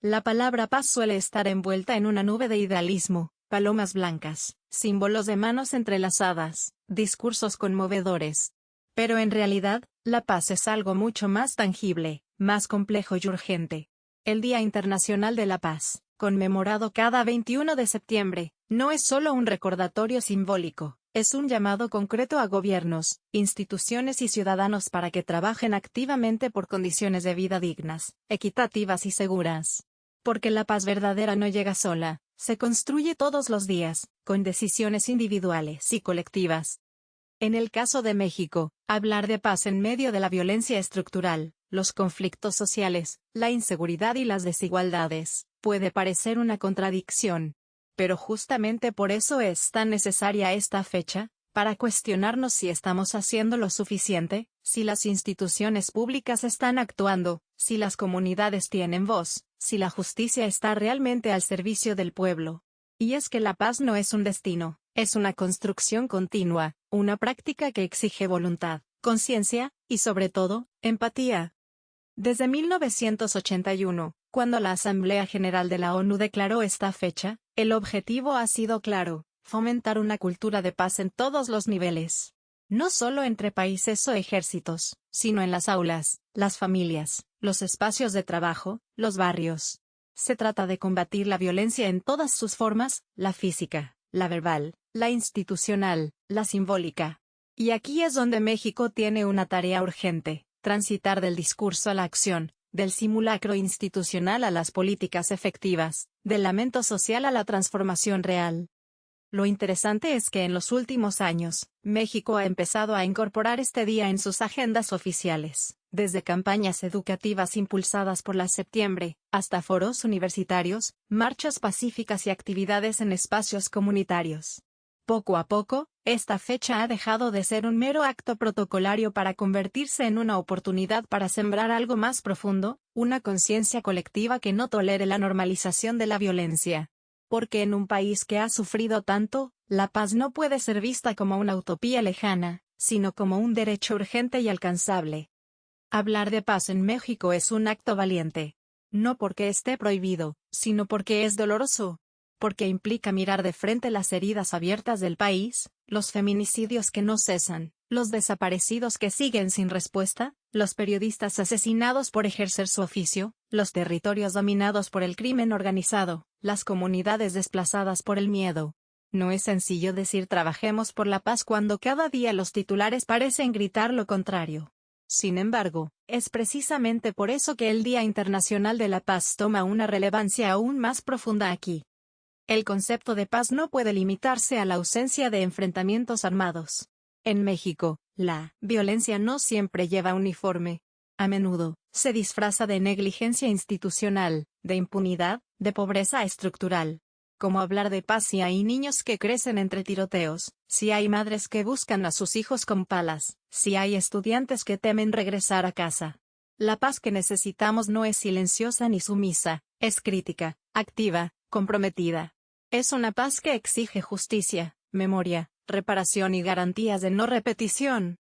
La palabra paz suele estar envuelta en una nube de idealismo, palomas blancas, símbolos de manos entrelazadas, discursos conmovedores. Pero en realidad, la paz es algo mucho más tangible, más complejo y urgente. El Día Internacional de la Paz, conmemorado cada 21 de septiembre, no es solo un recordatorio simbólico, es un llamado concreto a gobiernos, instituciones y ciudadanos para que trabajen activamente por condiciones de vida dignas, equitativas y seguras. Porque la paz verdadera no llega sola, se construye todos los días, con decisiones individuales y colectivas. En el caso de México, hablar de paz en medio de la violencia estructural, los conflictos sociales, la inseguridad y las desigualdades, puede parecer una contradicción. Pero justamente por eso es tan necesaria esta fecha, para cuestionarnos si estamos haciendo lo suficiente, si las instituciones públicas están actuando, si las comunidades tienen voz, si la justicia está realmente al servicio del pueblo. Y es que la paz no es un destino, es una construcción continua, una práctica que exige voluntad, conciencia, y sobre todo, empatía. Desde 1981, cuando la Asamblea General de la ONU declaró esta fecha, el objetivo ha sido claro: fomentar una cultura de paz en todos los niveles. No solo entre países o ejércitos, sino en las aulas, las familias, los espacios de trabajo, los barrios. Se trata de combatir la violencia en todas sus formas, la física, la verbal, la institucional, la simbólica. Y aquí es donde México tiene una tarea urgente: transitar del discurso a la acción, del simulacro institucional a las políticas efectivas, del lamento social a la transformación real. Lo interesante es que en los últimos años, México ha empezado a incorporar este día en sus agendas oficiales, desde campañas educativas impulsadas por la Septiembre, hasta foros universitarios, marchas pacíficas y actividades en espacios comunitarios. Poco a poco, esta fecha ha dejado de ser un mero acto protocolario para convertirse en una oportunidad para sembrar algo más profundo, una conciencia colectiva que no tolere la normalización de la violencia. Porque en un país que ha sufrido tanto, la paz no puede ser vista como una utopía lejana, sino como un derecho urgente y alcanzable. Hablar de paz en México es un acto valiente. No porque esté prohibido, sino porque es doloroso. Porque implica mirar de frente las heridas abiertas del país, los feminicidios que no cesan, los desaparecidos que siguen sin respuesta, los periodistas asesinados por ejercer su oficio, los territorios dominados por el crimen organizado, las comunidades desplazadas por el miedo. No es sencillo decir trabajemos por la paz cuando cada día los titulares parecen gritar lo contrario. Sin embargo, es precisamente por eso que el Día Internacional de la Paz toma una relevancia aún más profunda aquí. El concepto de paz no puede limitarse a la ausencia de enfrentamientos armados. En México, la violencia no siempre lleva uniforme. A menudo, se disfraza de negligencia institucional, de impunidad, de pobreza estructural. ¿Cómo hablar de paz si hay niños que crecen entre tiroteos, si hay madres que buscan a sus hijos con palas, si hay estudiantes que temen regresar a casa? La paz que necesitamos no es silenciosa ni sumisa, es crítica, activa, comprometida. Es una paz que exige justicia, memoria, reparación y garantías de no repetición.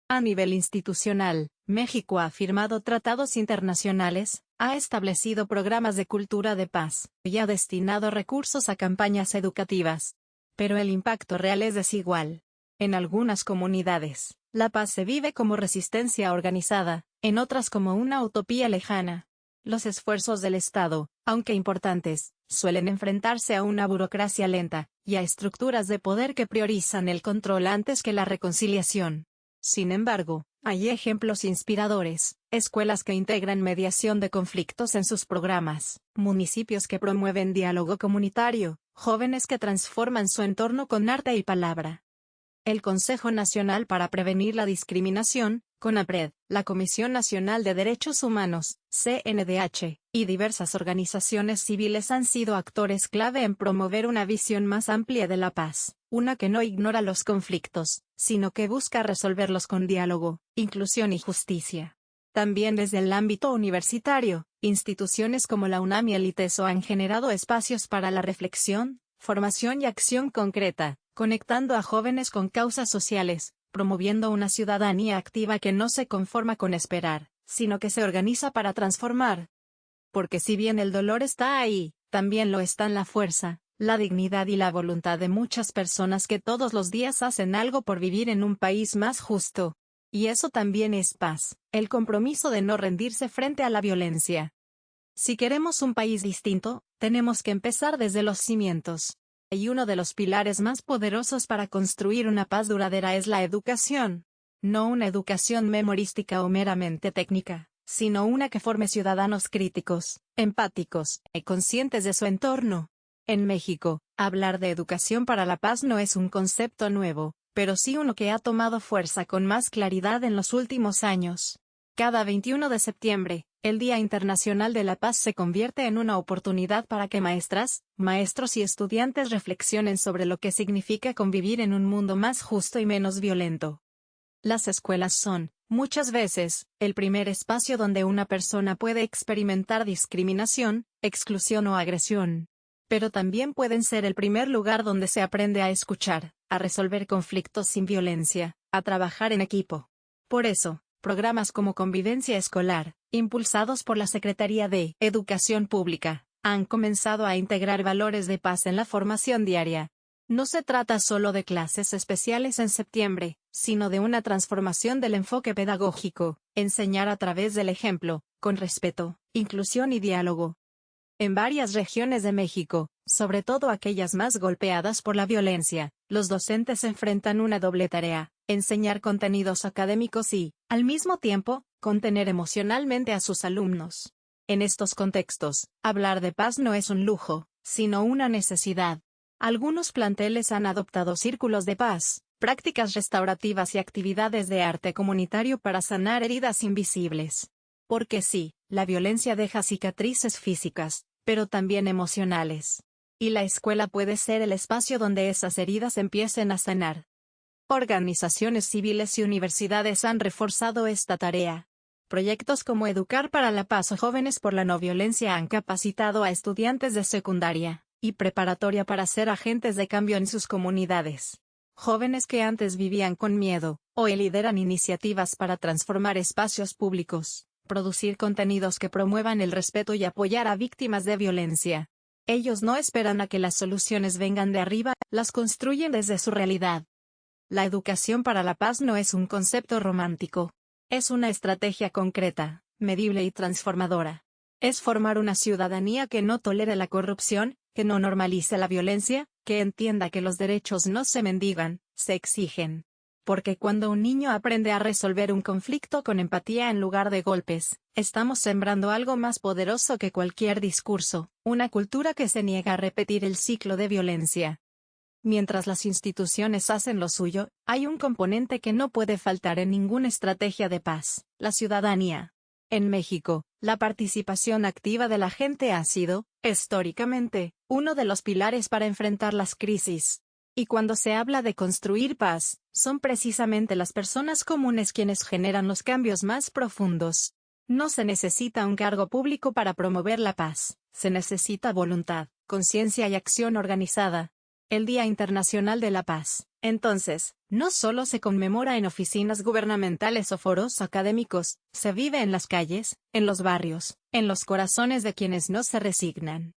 A nivel institucional, México ha firmado tratados internacionales, ha establecido programas de cultura de paz, y ha destinado recursos a campañas educativas. Pero el impacto real es desigual. En algunas comunidades, la paz se vive como resistencia organizada, en otras como una utopía lejana. Los esfuerzos del Estado, aunque importantes, suelen enfrentarse a una burocracia lenta, y a estructuras de poder que priorizan el control antes que la reconciliación. Sin embargo, hay ejemplos inspiradores: escuelas que integran mediación de conflictos en sus programas, municipios que promueven diálogo comunitario, jóvenes que transforman su entorno con arte y palabra. El Consejo Nacional para Prevenir la Discriminación, CONAPRED, la Comisión Nacional de Derechos Humanos, CNDH, y diversas organizaciones civiles han sido actores clave en promover una visión más amplia de la paz, una que no ignora los conflictos, sino que busca resolverlos con diálogo, inclusión y justicia. También desde el ámbito universitario, instituciones como la UNAM y el ITESO han generado espacios para la reflexión, formación y acción concreta, conectando a jóvenes con causas sociales, promoviendo una ciudadanía activa que no se conforma con esperar, sino que se organiza para transformar. Porque si bien el dolor está ahí, también lo están la fuerza, la dignidad y la voluntad de muchas personas que todos los días hacen algo por vivir en un país más justo. Y eso también es paz, el compromiso de no rendirse frente a la violencia. Si queremos un país distinto, tenemos que empezar desde los cimientos. Y uno de los pilares más poderosos para construir una paz duradera es la educación. No una educación memorística o meramente técnica, sino una que forme ciudadanos críticos, empáticos y conscientes de su entorno. En México, hablar de educación para la paz no es un concepto nuevo, pero sí uno que ha tomado fuerza con más claridad en los últimos años. Cada 21 de septiembre, el Día Internacional de la Paz se convierte en una oportunidad para que maestras, maestros y estudiantes reflexionen sobre lo que significa convivir en un mundo más justo y menos violento. Las escuelas son, muchas veces, el primer espacio donde una persona puede experimentar discriminación, exclusión o agresión. Pero también pueden ser el primer lugar donde se aprende a escuchar, a resolver conflictos sin violencia, a trabajar en equipo. Por eso, programas como Convivencia Escolar, impulsados por la Secretaría de Educación Pública, han comenzado a integrar valores de paz en la formación diaria. No se trata solo de clases especiales en septiembre, sino de una transformación del enfoque pedagógico, enseñar a través del ejemplo, con respeto, inclusión y diálogo. En varias regiones de México, sobre todo aquellas más golpeadas por la violencia, los docentes enfrentan una doble tarea: enseñar contenidos académicos y, al mismo tiempo, contener emocionalmente a sus alumnos. En estos contextos, hablar de paz no es un lujo, sino una necesidad. Algunos planteles han adoptado círculos de paz, prácticas restaurativas y actividades de arte comunitario para sanar heridas invisibles. Porque sí, la violencia deja cicatrices físicas, pero también emocionales. Y la escuela puede ser el espacio donde esas heridas empiecen a sanar. Organizaciones civiles y universidades han reforzado esta tarea. Proyectos como Educar para la Paz o Jóvenes por la No Violencia han capacitado a estudiantes de secundaria y preparatoria para ser agentes de cambio en sus comunidades. Jóvenes que antes vivían con miedo, hoy lideran iniciativas para transformar espacios públicos, producir contenidos que promuevan el respeto y apoyar a víctimas de violencia. Ellos no esperan a que las soluciones vengan de arriba, las construyen desde su realidad. La educación para la paz no es un concepto romántico. Es una estrategia concreta, medible y transformadora. Es formar una ciudadanía que no tolere la corrupción, que no normalice la violencia, que entienda que los derechos no se mendigan, se exigen. Porque cuando un niño aprende a resolver un conflicto con empatía en lugar de golpes, estamos sembrando algo más poderoso que cualquier discurso, una cultura que se niega a repetir el ciclo de violencia. Mientras las instituciones hacen lo suyo, hay un componente que no puede faltar en ninguna estrategia de paz: la ciudadanía. En México, la participación activa de la gente ha sido, históricamente, uno de los pilares para enfrentar las crisis. Y cuando se habla de construir paz, son precisamente las personas comunes quienes generan los cambios más profundos. No se necesita un cargo público para promover la paz, se necesita voluntad, conciencia y acción organizada. El Día Internacional de la Paz, entonces, no solo se conmemora en oficinas gubernamentales o foros académicos, se vive en las calles, en los barrios, en los corazones de quienes no se resignan.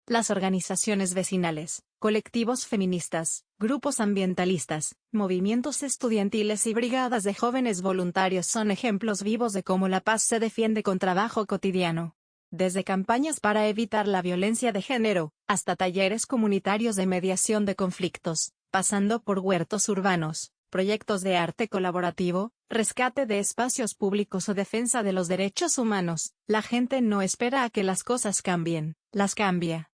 Las organizaciones vecinales, colectivos feministas, grupos ambientalistas, movimientos estudiantiles y brigadas de jóvenes voluntarios son ejemplos vivos de cómo la paz se defiende con trabajo cotidiano. Desde campañas para evitar la violencia de género, hasta talleres comunitarios de mediación de conflictos, pasando por huertos urbanos, proyectos de arte colaborativo, rescate de espacios públicos o defensa de los derechos humanos, la gente no espera a que las cosas cambien, las cambia.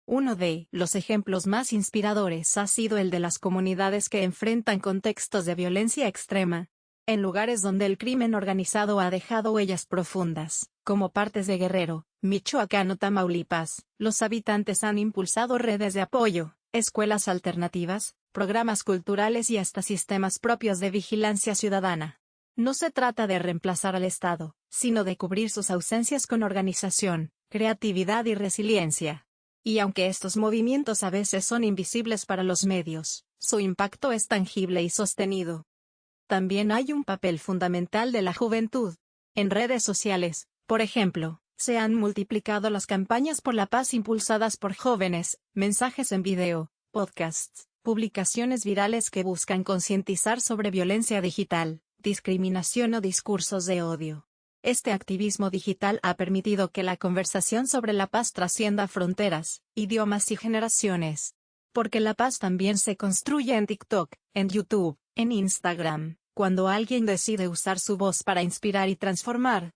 Uno de los ejemplos más inspiradores ha sido el de las comunidades que enfrentan contextos de violencia extrema. En lugares donde el crimen organizado ha dejado huellas profundas, como partes de Guerrero, Michoacán o Tamaulipas, los habitantes han impulsado redes de apoyo, escuelas alternativas, programas culturales y hasta sistemas propios de vigilancia ciudadana. No se trata de reemplazar al Estado, sino de cubrir sus ausencias con organización, creatividad y resiliencia. Y aunque estos movimientos a veces son invisibles para los medios, su impacto es tangible y sostenido. También hay un papel fundamental de la juventud. En redes sociales, por ejemplo, Se han multiplicado las campañas por la paz impulsadas por jóvenes, mensajes en video, podcasts, publicaciones virales que buscan concientizar sobre violencia digital, discriminación o discursos de odio. Este activismo digital ha permitido que la conversación sobre la paz trascienda fronteras, idiomas y generaciones. Porque la paz también se construye en TikTok, en YouTube, en Instagram, cuando alguien decide usar su voz para inspirar y transformar.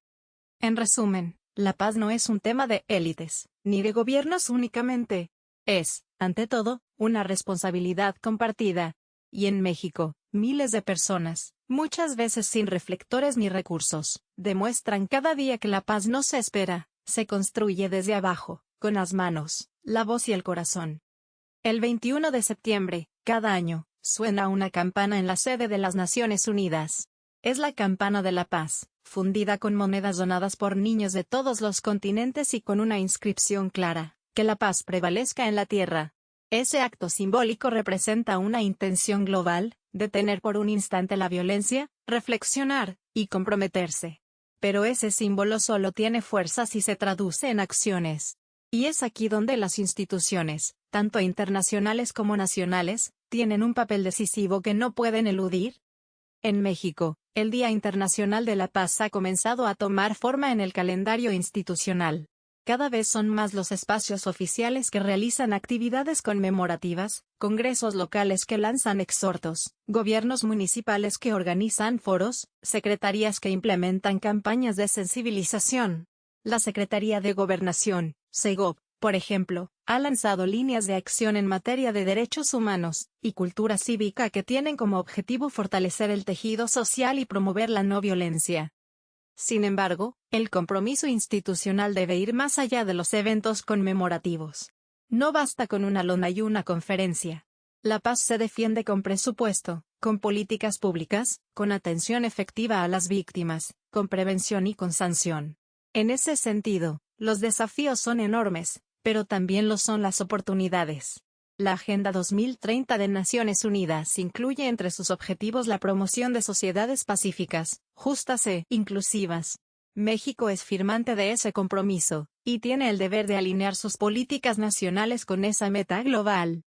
En resumen, la paz no es un tema de élites, ni de gobiernos únicamente. Es, ante todo, una responsabilidad compartida. Y en México, miles de personas, muchas veces sin reflectores ni recursos, demuestran cada día que la paz no se espera, se construye desde abajo, con las manos, la voz y el corazón. El 21 de septiembre, cada año, suena una campana en la sede de las Naciones Unidas. Es la campana de la paz, fundida con monedas donadas por niños de todos los continentes y con una inscripción clara: que la paz prevalezca en la tierra. Ese acto simbólico representa una intención global: detener por un instante la violencia, reflexionar, y comprometerse. Pero ese símbolo solo tiene fuerza si se traduce en acciones. Y es aquí donde las instituciones, tanto internacionales como nacionales, tienen un papel decisivo que no pueden eludir. En México, el Día Internacional de la Paz ha comenzado a tomar forma en el calendario institucional. Cada vez son más los espacios oficiales que realizan actividades conmemorativas, congresos locales que lanzan exhortos, gobiernos municipales que organizan foros, secretarías que implementan campañas de sensibilización. La Secretaría de Gobernación, SEGOV, por ejemplo, ha lanzado líneas de acción en materia de derechos humanos y cultura cívica que tienen como objetivo fortalecer el tejido social y promover la no violencia. Sin embargo, el compromiso institucional debe ir más allá de los eventos conmemorativos. No basta con una lona y una conferencia. La paz se defiende con presupuesto, con políticas públicas, con atención efectiva a las víctimas, con prevención y con sanción. En ese sentido, los desafíos son enormes, pero también lo son las oportunidades. La Agenda 2030 de Naciones Unidas incluye entre sus objetivos la promoción de sociedades pacíficas, justas e inclusivas. México es firmante de ese compromiso, y tiene el deber de alinear sus políticas nacionales con esa meta global.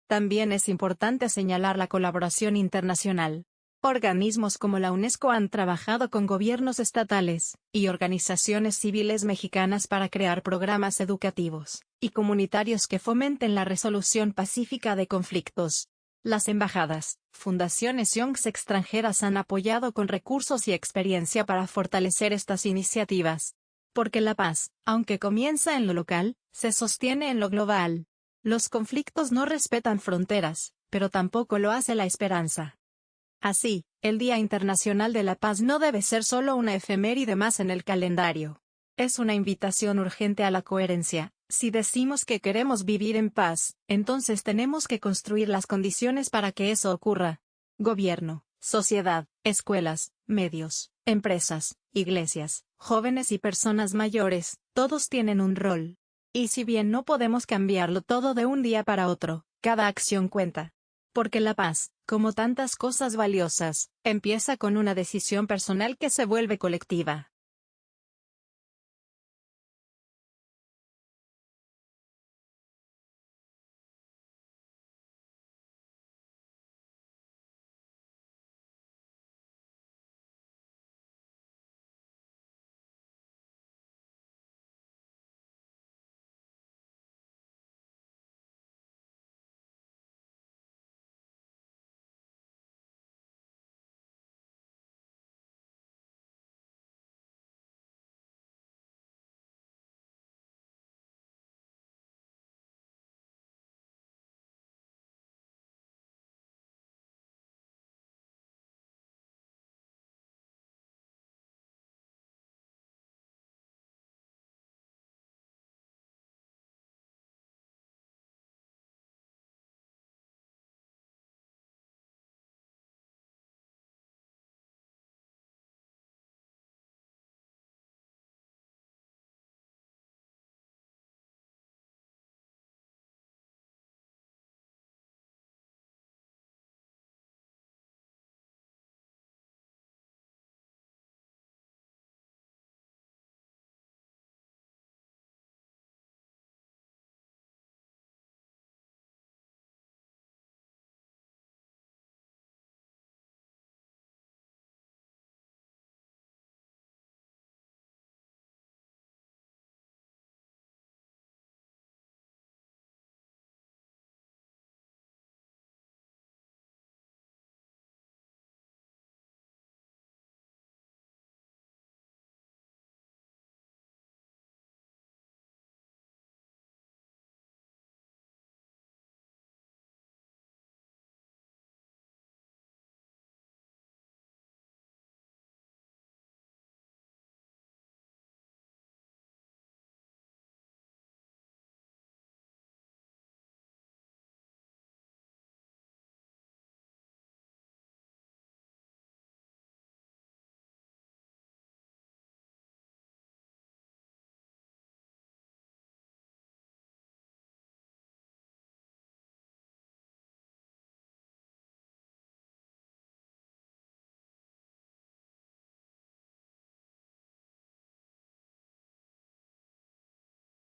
También es importante señalar la colaboración internacional. Organismos como la UNESCO han trabajado con gobiernos estatales y organizaciones civiles mexicanas para crear programas educativos y comunitarios que fomenten la resolución pacífica de conflictos. Las embajadas, fundaciones y ONGs extranjeras han apoyado con recursos y experiencia para fortalecer estas iniciativas. Porque la paz, aunque comienza en lo local, se sostiene en lo global. Los conflictos no respetan fronteras, pero tampoco lo hace la esperanza. Así, el Día Internacional de la Paz no debe ser solo una efeméride más en el calendario. Es una invitación urgente a la coherencia. Si decimos que queremos vivir en paz, entonces tenemos que construir las condiciones para que eso ocurra. Gobierno, sociedad, escuelas, medios, empresas, iglesias, jóvenes y personas mayores, todos tienen un rol. Y si bien no podemos cambiarlo todo de un día para otro, cada acción cuenta. Porque la paz, como tantas cosas valiosas, empieza con una decisión personal que se vuelve colectiva.